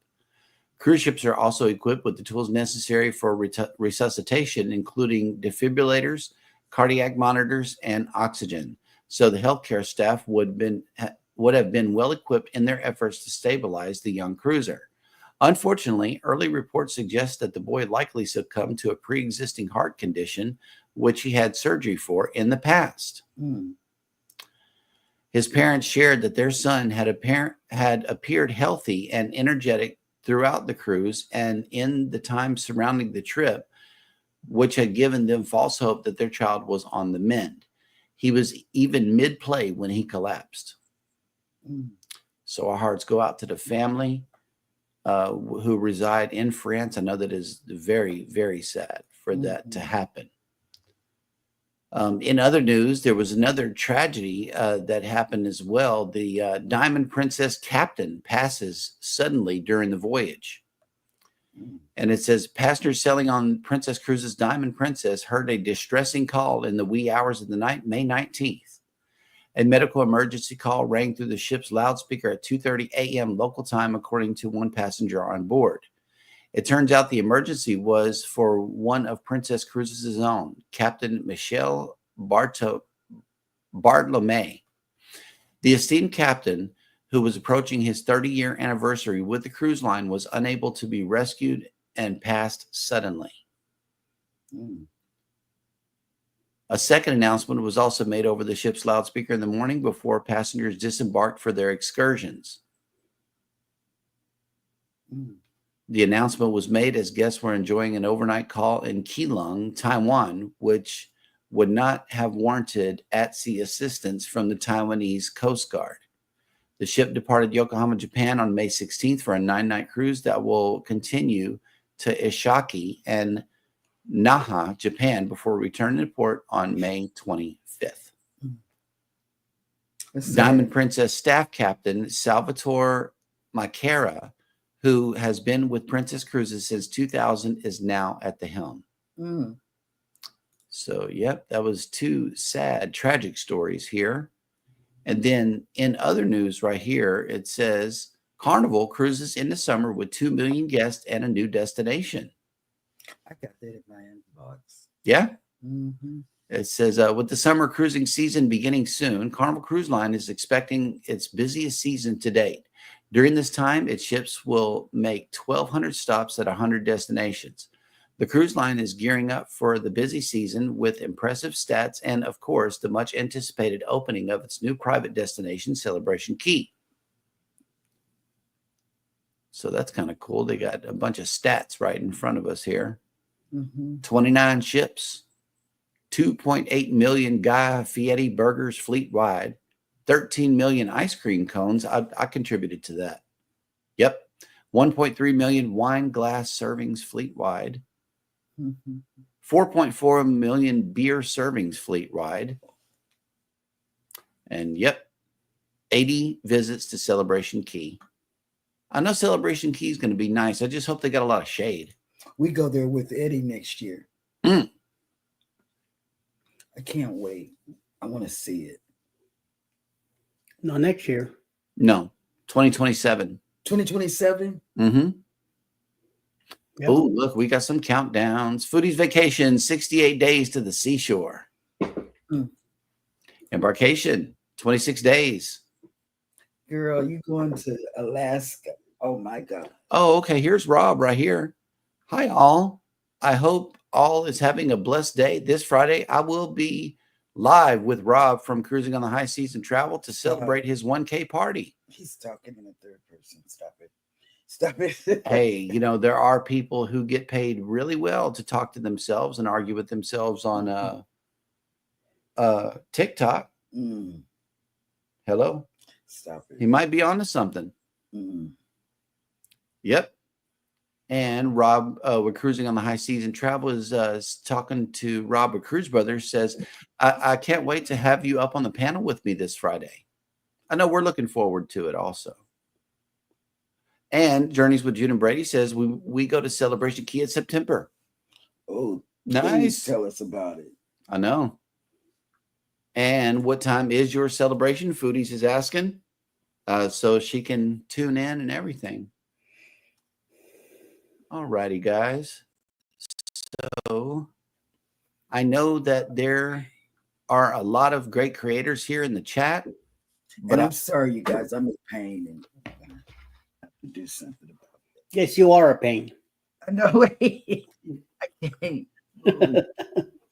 [SPEAKER 1] Cruise ships are also equipped with the tools necessary for resuscitation, including defibrillators, cardiac monitors, and oxygen. So the healthcare staff would have been well equipped in their efforts to stabilize the young cruiser. Unfortunately, early reports suggest that the boy likely succumbed to a pre-existing heart condition which he had surgery for in the past.
[SPEAKER 2] Mm.
[SPEAKER 1] His parents shared that their son had appeared healthy and energetic throughout the cruise and in the time surrounding the trip, which had given them false hope that their child was on the mend. He was even mid-play when he collapsed.
[SPEAKER 2] Mm.
[SPEAKER 1] So our hearts go out to the family who reside in France. I know that is very, very sad for that to happen. In other news, there was another tragedy that happened as well. The Diamond Princess captain passes suddenly during the voyage. And it says, passengers sailing on Princess Cruises Diamond Princess heard a distressing call in the wee hours of the night, May 19th. A medical emergency call rang through the ship's loudspeaker at 2:30 a.m. local time, according to one passenger on board. It turns out the emergency was for one of Princess Cruises' own, Captain Michel Bartolome. The esteemed captain, who was approaching his 30-year anniversary with the cruise line, was unable to be rescued and passed suddenly.
[SPEAKER 2] Mm.
[SPEAKER 1] A second announcement was also made over the ship's loudspeaker in the morning before passengers disembarked for their excursions.
[SPEAKER 2] Mm.
[SPEAKER 1] The announcement was made as guests were enjoying an overnight call in Keelung, Taiwan, which would not have warranted at-sea assistance from the Taiwanese Coast Guard. The ship departed Yokohama, Japan on May 16th for a 9-night cruise that will continue to Ishiki and Naha, Japan, before returning to port on May 25th. Diamond Princess staff captain Salvatore Macara, who has been with Princess Cruises since 2000, is now at the helm.
[SPEAKER 2] Mm.
[SPEAKER 1] So, yep, that was two sad, tragic stories here. And then in other news right here, it says Carnival cruises in the summer with 2 million guests and a new destination.
[SPEAKER 2] I got that in my inbox.
[SPEAKER 1] Yeah.
[SPEAKER 2] Mm-hmm.
[SPEAKER 1] It says, with the summer cruising season beginning soon, Carnival Cruise Line is expecting its busiest season to date. During this time, its ships will make 1,200 stops at 100 destinations. The cruise line is gearing up for the busy season with impressive stats and, of course, the much anticipated opening of its new private destination, Celebration Key. So that's kind of cool. They got a bunch of stats right in front of us here.
[SPEAKER 2] Mm-hmm.
[SPEAKER 1] 29 ships, 2.8 million Guy Fieri burgers fleet-wide, 13 million ice cream cones. I contributed to that. Yep. 1.3 million wine glass servings fleet-wide.
[SPEAKER 2] Mm-hmm.
[SPEAKER 1] 4.4 million beer servings fleet-wide. And yep, 80 visits to Celebration Key. I know Celebration Key is going to be nice. I just hope they got a lot of shade.
[SPEAKER 2] We go there with Eddie next year.
[SPEAKER 1] Mm.
[SPEAKER 2] I can't wait. I want to see it.
[SPEAKER 3] No, next year.
[SPEAKER 1] No, 2027.
[SPEAKER 2] 2027?
[SPEAKER 1] Mm-hmm.
[SPEAKER 3] Yep.
[SPEAKER 1] Oh, look, we got some countdowns. Foodie's Vacation, 68 days to the seashore.
[SPEAKER 2] Mm.
[SPEAKER 1] Embarkation, 26 days.
[SPEAKER 2] Girl, you going to Alaska? Oh, my God.
[SPEAKER 1] Oh, okay. Here's Rob right here. Hi, all. I hope all is having a blessed day. This Friday, I will be live with Rob from Cruising on the High Seas and Travel to celebrate his 1K party.
[SPEAKER 2] He's talking in the third person. Stop it. Stop it.
[SPEAKER 1] Hey, you know, there are people who get paid really well to talk to themselves and argue with themselves on TikTok.
[SPEAKER 2] Mm.
[SPEAKER 1] Hello?
[SPEAKER 2] Stop it.
[SPEAKER 1] He might be onto something.
[SPEAKER 2] Mm.
[SPEAKER 1] Yep. And Rob, with Cruising on the High Seas and Travel, is talking to Rob of Cruise Brothers, says, I can't wait to have you up on the panel with me this Friday. I know we're looking forward to it also. And Journeys with June and Brady says, we go to Celebration Key in September.
[SPEAKER 2] Oh,
[SPEAKER 1] Nice.
[SPEAKER 2] please tell us about it.
[SPEAKER 1] I know. And what time is your celebration? Foodies is asking. So she can tune in and everything. All righty, guys. So I know that there are a lot of great creators here in the chat. But
[SPEAKER 2] And I'm sorry, you guys. I'm in pain and I have to do something about it.
[SPEAKER 3] Yes, you are a pain.
[SPEAKER 2] I know. I can't.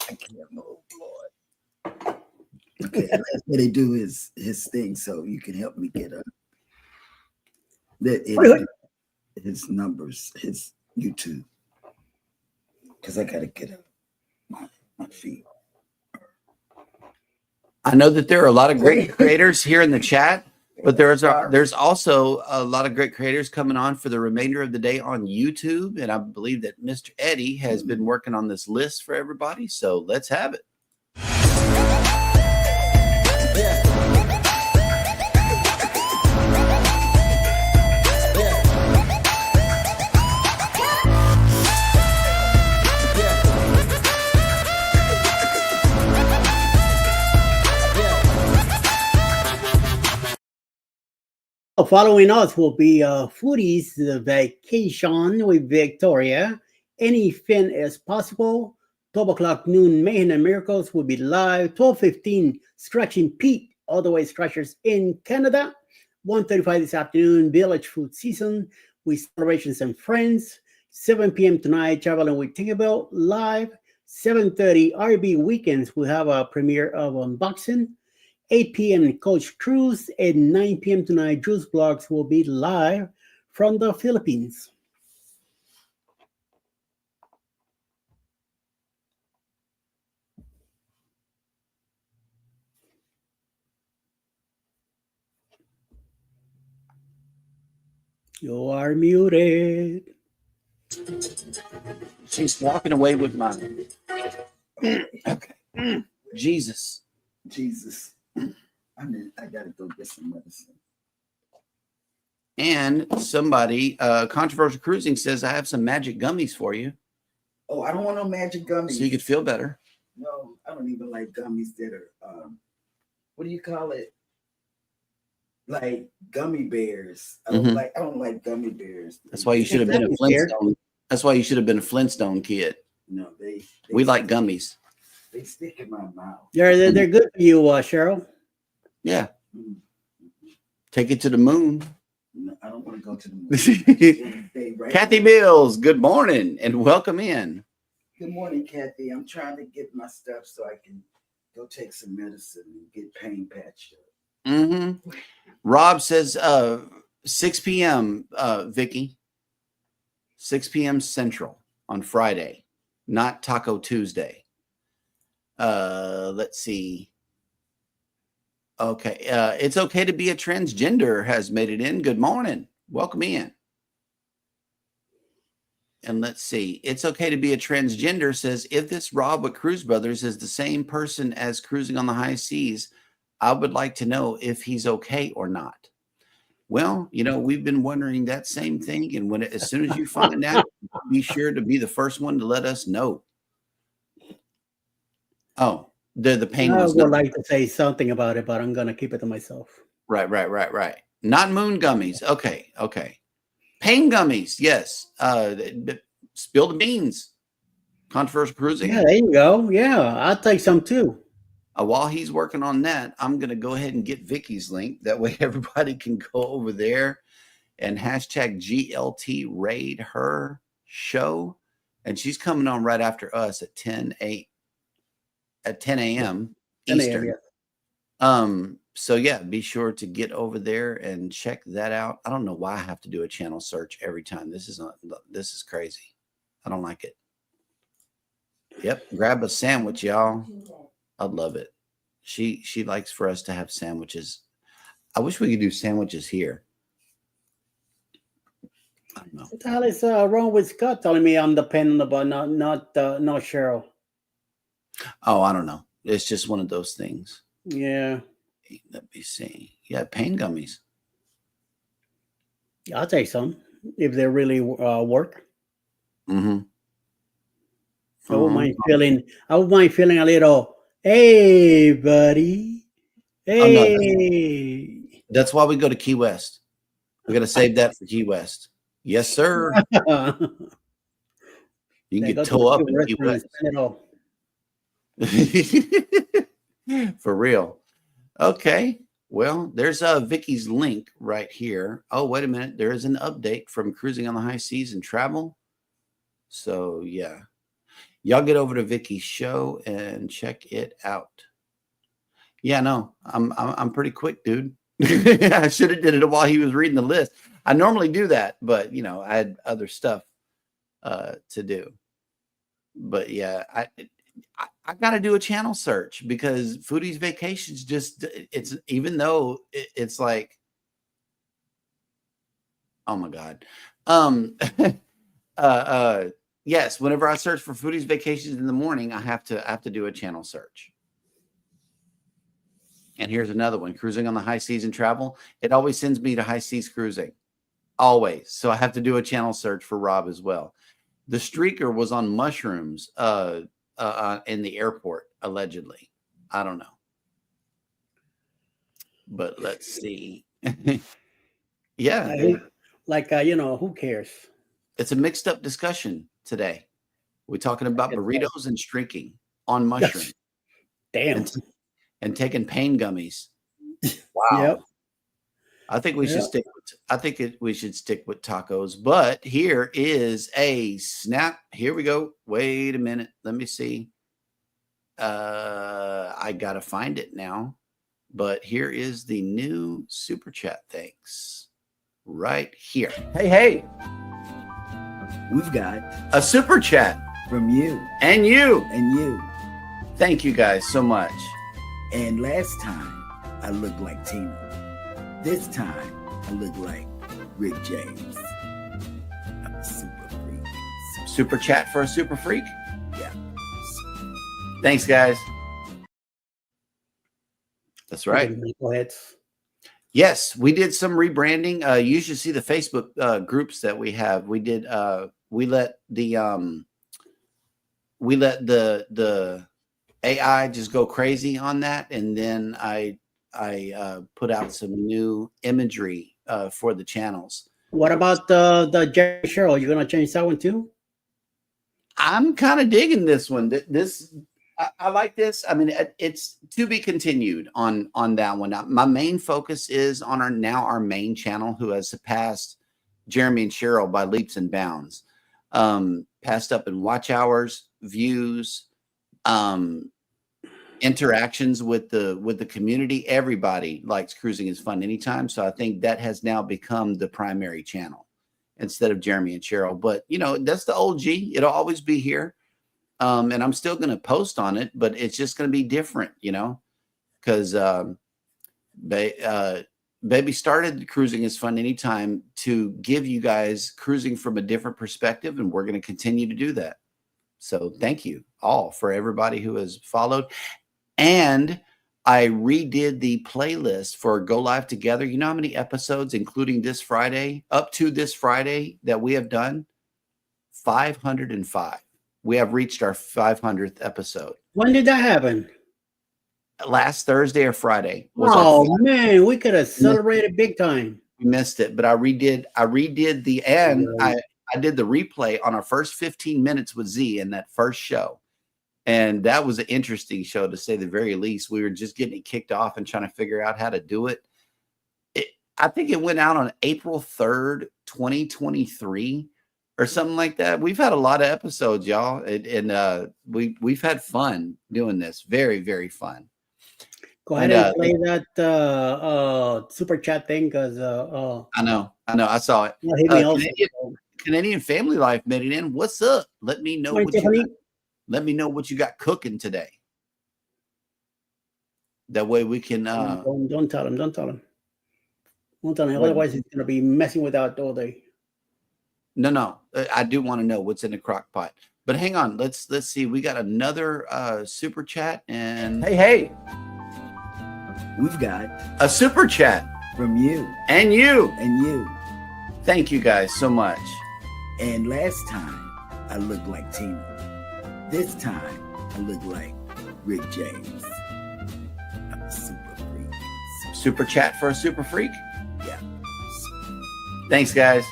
[SPEAKER 2] I can't move, Lord. Okay, that's what they do is his thing, so you can help me get up. His numbers, his YouTube, because I gotta get up my feet.
[SPEAKER 1] I know that there are a lot of great creators here in the chat, but there's also a lot of great creators coming on for the remainder of the day on YouTube. And I believe that Mr. Eddie has been working on this list for everybody. So let's have it.
[SPEAKER 3] Following us will be Foodies the Vacation with Victoria. Anything is possible. 12 o'clock noon, Mayhem and Miracles will be live. 12:15, Stretching Pete, all the way stretchers in Canada. 1:35 this afternoon, Village Food Season with Celebrations and Friends. 7 p.m. tonight, Traveling with Tinkerbell live. 7:30, RB Weekends will have a premiere of Unboxing. 8 p.m. Coach Cruise, and 9 p.m. tonight, Juice Blogs will be live from the Philippines. You are muted.
[SPEAKER 1] She's walking away with mine. Okay. Jesus.
[SPEAKER 2] I gotta go get some medicine.
[SPEAKER 1] And somebody, Controversial Cruising says, I have some magic gummies for you.
[SPEAKER 2] Oh, I don't want no magic gummies.
[SPEAKER 1] So you could feel better.
[SPEAKER 2] No, I don't even like gummies that are, what do you call it? Like gummy bears. I don't like gummy bears.
[SPEAKER 1] That's why you should have been a Flintstone. That's why you should have been a Flintstone kid.
[SPEAKER 2] No,
[SPEAKER 1] we like gummies.
[SPEAKER 2] They stick in my mouth.
[SPEAKER 3] They're good for you, Cheryl.
[SPEAKER 1] Yeah. Take it to the moon.
[SPEAKER 2] No, I don't want to go to the moon. Right?
[SPEAKER 1] Kathy Mills, good morning and welcome in.
[SPEAKER 2] Good morning, Kathy. I'm trying to get my stuff so I can go take some medicine and get pain patched up.
[SPEAKER 1] Mm-hmm. Rob says 6 p.m. Vicky. 6 p.m. Central on Friday, not Taco Tuesday. Let's see. Okay. It's okay to be a transgender has made it in. Good morning. Welcome in. And let's see. It's okay to be a transgender says, if this Rob with Cruise Brothers is the same person as Cruising on the High Seas, I would like to know if he's okay or not. Well, we've been wondering that same thing. And as soon as you find out, be sure to be the first one to let us know. Oh, the pain.
[SPEAKER 3] I would like to say something about it, but I'm going to keep it to myself.
[SPEAKER 1] Right. Not moon gummies. Okay. Pain gummies. Yes. Spill the beans. Controversial Cruising.
[SPEAKER 3] Yeah, there you go. Yeah, I'll take some too.
[SPEAKER 1] While he's working on that, I'm going to go ahead and get Vicky's link. That way everybody can go over there and hashtag GLT raid her show. And she's coming on right after us at 10 a.m. Eastern. So yeah, be sure to get over there and check that out. I don't know why I have to do a channel search every time. This is crazy. I don't like it. Yep. Grab a sandwich, y'all. I'd love it. She likes for us to have sandwiches. I wish we could do sandwiches here. I don't know.
[SPEAKER 3] What the hell is wrong with Scott telling me I'm dependent but not Cheryl?
[SPEAKER 1] Oh, I don't know. It's just one of those things.
[SPEAKER 3] Yeah.
[SPEAKER 1] Let me see. Yeah, pain gummies.
[SPEAKER 3] I'll take some if they really work.
[SPEAKER 1] Mm-hmm.
[SPEAKER 3] I wouldn't mind feeling a little, hey, buddy. Hey.
[SPEAKER 1] Oh, no, that's why we go to Key West. We got to save that for Key West. Yes, sir. You can get toe up in Key West. For real. Okay. Well, there's Vicky's link right here. Oh, wait a minute. There is an update from Cruising on the High Seas and Travel. So, yeah. Y'all get over to Vicky's show and check it out. Yeah, no, I'm pretty quick, dude. I should have did it while he was reading the list. I normally do that, but you know, I had other stuff to do. But yeah, I got to do a channel search because Foodie's Vacations it's even though it's like, oh my God. Yes, whenever I search for Foodie's Vacations in the morning, I have to do a channel search. And here's another one, Cruising on the High Seas and Travel. It always sends me to High Seas Cruising, always. So I have to do a channel search for Rob as well. The streaker was on mushrooms in the airport, allegedly. I don't know. But let's see. Yeah.
[SPEAKER 3] Who cares?
[SPEAKER 1] It's a mixed up discussion today. We're talking about burritos and streaking on mushrooms.
[SPEAKER 3] Damn.
[SPEAKER 1] And taking pain gummies. Wow.
[SPEAKER 3] Yep.
[SPEAKER 1] I think we should we should stick with tacos, but here is a snap. Here we go. Wait a minute. Let me see. I got to find it now, but here is the new super chat. Thanks. Right here. Hey.
[SPEAKER 2] We've got
[SPEAKER 1] a super chat
[SPEAKER 2] from you
[SPEAKER 1] and you.
[SPEAKER 2] Thank
[SPEAKER 1] you guys so much.
[SPEAKER 2] And last time I looked like Tina. This time I look like Rick James. I'm a super freak.
[SPEAKER 1] Super chat for a super freak?
[SPEAKER 2] Yeah.
[SPEAKER 1] Thanks, guys. That's right.
[SPEAKER 3] Go ahead.
[SPEAKER 1] Yes, we did some rebranding. You should see the Facebook groups that we have. We did. We let the AI just go crazy on that, and then I put out some new imagery for the channels.
[SPEAKER 3] What about the Jeremy Sheryl? You're gonna change that one too?
[SPEAKER 1] I'm kind of digging this one. I like this. I mean, it's to be continued on that one. My main focus is on our main channel, who has surpassed Jeremy and Sheryl by leaps and bounds. Passed up in watch hours, views, interactions with the community. Everybody likes Cruising is Fun Anytime. So I think that has now become the primary channel instead of Jeremy and Sheryl. But you know, that's the OG. It'll always be here. And I'm still going to post on it, but it's just going to be different, you know, because Baby started Cruising is Fun Anytime to give you guys cruising from a different perspective, and we're going to continue to do that. So thank you all for everybody who has followed. And I redid the playlist for Go Live Together. You know how many episodes, including this Friday, up to this Friday, that we have done? 505. We have reached our 500th episode.
[SPEAKER 3] When did that happen?
[SPEAKER 1] Last Thursday or Friday.
[SPEAKER 3] Man, we could have celebrated big time.
[SPEAKER 1] We missed it, but I redid the end. I did the replay on our first 15 minutes with Z in that first show. And that was an interesting show, to say the very least. We were just getting it kicked off and trying to figure out how to do it. I think it went out on April 3rd, 2023 or something like that. We've had a lot of episodes, y'all. And we've had fun doing this. Very, very fun.
[SPEAKER 3] Go ahead and play that super chat thing, because
[SPEAKER 1] I know. I saw it. Canadian Family Life made it in. What's up? Let me know what you got cooking today. That way we can.
[SPEAKER 3] Don't tell him. Don't tell him. Otherwise, he's gonna be messing with that all day.
[SPEAKER 1] No. I do want to know what's in the crock pot. But hang on. Let's see. We got another super chat, and hey.
[SPEAKER 2] We've got
[SPEAKER 1] a super chat
[SPEAKER 2] from you
[SPEAKER 1] and you.
[SPEAKER 2] Thank
[SPEAKER 1] you guys so much.
[SPEAKER 2] And last time I looked like Tina. This time I look like Rick James. I'm a super freak.
[SPEAKER 1] Super chat for a super freak?
[SPEAKER 2] Yeah.
[SPEAKER 1] Thanks, guys.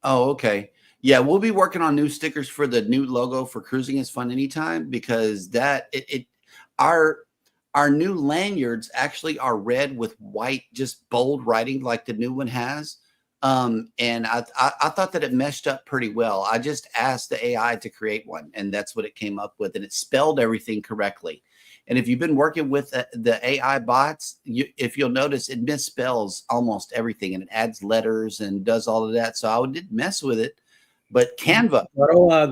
[SPEAKER 1] Oh, okay. Yeah, we'll be working on new stickers for the new logo for Cruising is Fun Anytime, because our new lanyards actually are red with white, just bold writing like the new one has. And I thought that it meshed up pretty well. I just asked the AI to create one, and that's what it came up with, and it spelled everything correctly. And if you've been working with the AI bots, if you'll notice, it misspells almost everything, and it adds letters and does all of that. So I did mess with it, but Canva.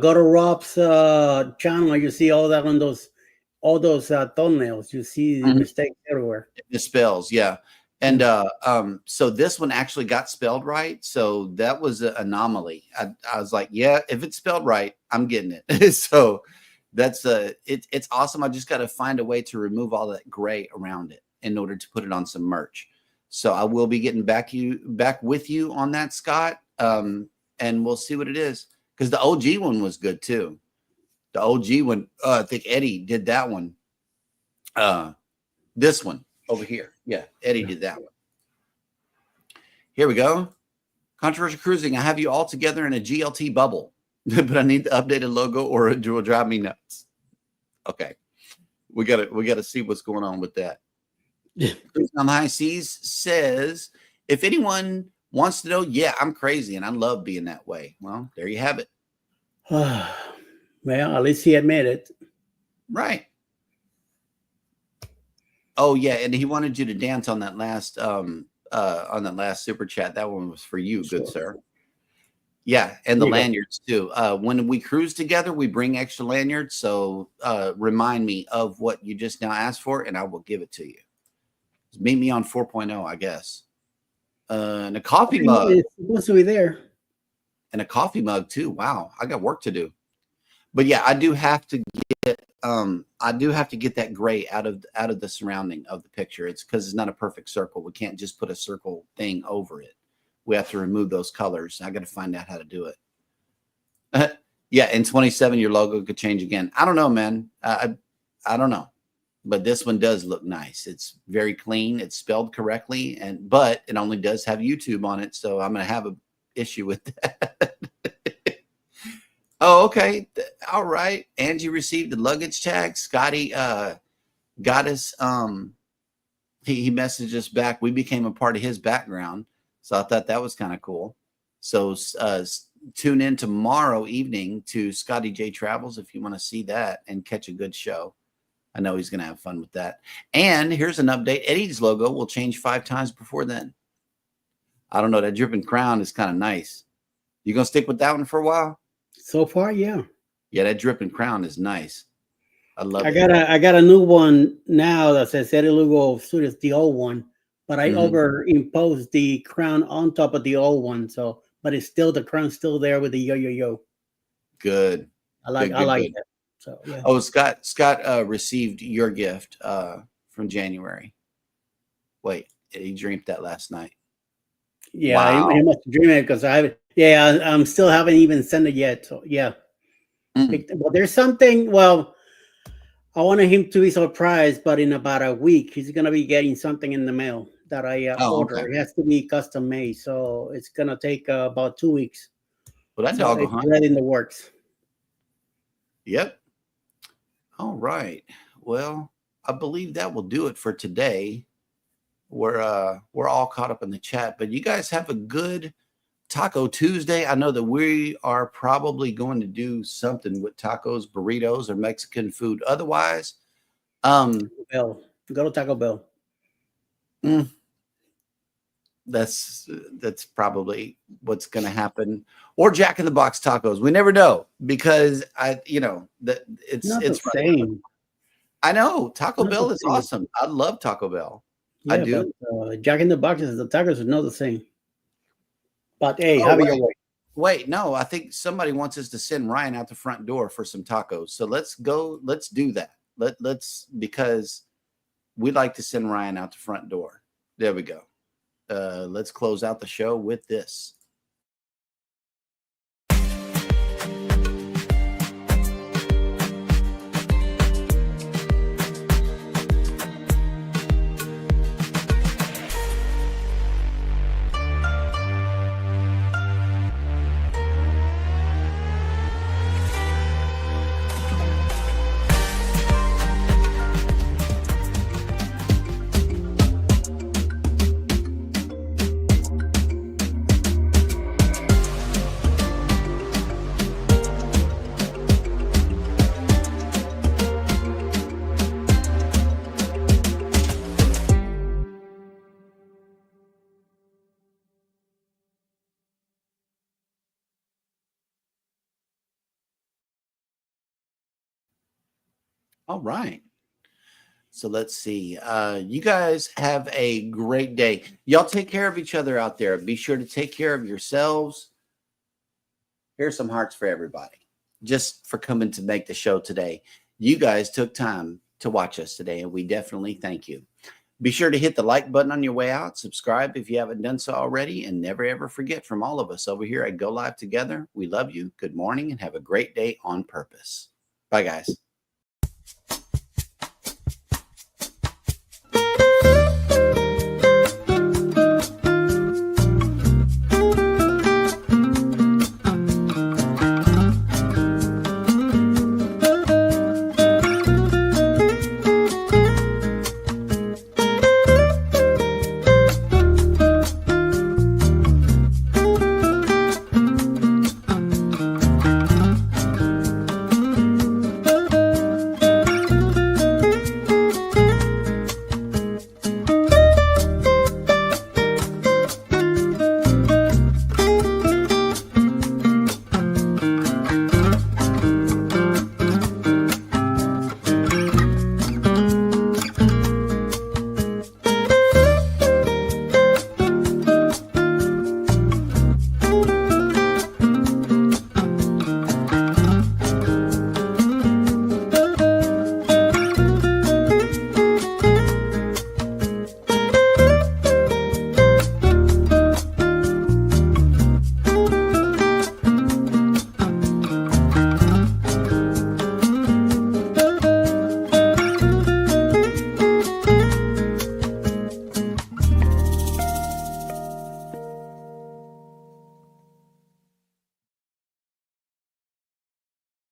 [SPEAKER 3] Go to Rob's channel. You see all that on all those thumbnails. You see the mistakes everywhere.
[SPEAKER 1] It misspells, yeah. And so this one actually got spelled right. So that was an anomaly. I was like, yeah, if it's spelled right, I'm getting it. So that's it's awesome. I just got to find a way to remove all that gray around it in order to put it on some merch. So I will be getting back with you on that, Scott. And we'll see what it is, because the OG one was good too. The OG one, I think Eddie did that one. This one over here. Yeah, Eddie did that one. Here we go. Controversial cruising. I have you all together in a GLT bubble, but I need the updated logo or it will drive me nuts. Okay. We gotta see what's going on with that. Cruising on the High Seas says, if anyone wants to know, yeah, I'm crazy and I love being that way. Well, there you have it.
[SPEAKER 3] Well, at least he admitted it.
[SPEAKER 1] Right. Oh yeah, and he wanted you to dance on that last super chat. That one was for you, good sir. Yeah, and the lanyards too. When we cruise together, we bring extra lanyards. So remind me of what you just now asked for, and I will give it to you. Meet me on 4.0, I guess. And a coffee mug.
[SPEAKER 3] It's supposed to be there.
[SPEAKER 1] And a coffee mug too. Wow, I got work to do. But yeah, I do have to get that gray out of the surrounding of the picture. It's because it's not a perfect circle. We can't just put a circle thing over it. We have to remove those colors. I got to find out how to do it. Yeah, in 27, your logo could change again. I don't know, man. I don't know. But this one does look nice. It's very clean. It's spelled correctly, but it only does have YouTube on it, so I'm going to have an issue with that. Oh, okay. All right. Angie received the luggage tag. Scotty got us. He messaged us back. We became a part of his background. So I thought that was kind of cool. So tune in tomorrow evening to Scotty J Travels if you want to see that and catch a good show. I know he's going to have fun with that. And here's an update. Eddie's logo will change 5 times before then. I don't know. That dripping crown is kind of nice. You going to stick with that one for a while?
[SPEAKER 3] So far, yeah.
[SPEAKER 1] Yeah, that dripping crown is nice. I love it.
[SPEAKER 3] I got a new one now that says Eddie Lugo Studios, the old one, but I overimposed the crown on top of the old one. So, but it's still, the crown's still there with the yo.
[SPEAKER 1] Good.
[SPEAKER 3] I like that. So yeah.
[SPEAKER 1] Oh, Scott received your gift from January. Wait, he dreamed that last night.
[SPEAKER 3] Yeah,
[SPEAKER 1] wow.
[SPEAKER 3] I must dream it because I'm still haven't even sent it yet. So yeah. But there's something. Well, I wanted him to be surprised, but in about a week, he's gonna be getting something in the mail that I ordered. Okay. It has to be custom made, so it's gonna take about 2 weeks.
[SPEAKER 1] Well, that's all
[SPEAKER 3] right in the works.
[SPEAKER 1] Yep. All right. Well, I believe that will do it for today. We're all caught up in the chat, but you guys have a good Taco Tuesday. I know that we are probably going to do something with tacos, burritos, or Mexican food. Otherwise,
[SPEAKER 3] go to Taco Bell.
[SPEAKER 1] That's probably what's going to happen. Or Jack in the Box tacos. We never know, because it's
[SPEAKER 3] the same.
[SPEAKER 1] I know Taco Bell is awesome. I love Taco Bell.
[SPEAKER 3] Yeah, I do. But, Jack in the Box, the tacos are not the same. But hey, have your way.
[SPEAKER 1] Wait, no, I think somebody wants us to send Ryan out the front door for some tacos. So let's go. Let's do that. Let's because we like to send Ryan out the front door. There we go. Let's close out the show with this. All right. So let's see. You guys have a great day. Y'all take care of each other out there. Be sure to take care of yourselves. Here's some hearts for everybody, just for coming to make the show today. You guys took time to watch us today, and we definitely thank you. Be sure to hit the like button on your way out. Subscribe if you haven't done so already, and never ever forget, from all of us over here at Go Live Together, we love you. Good morning, and have a great day on purpose. Bye, guys.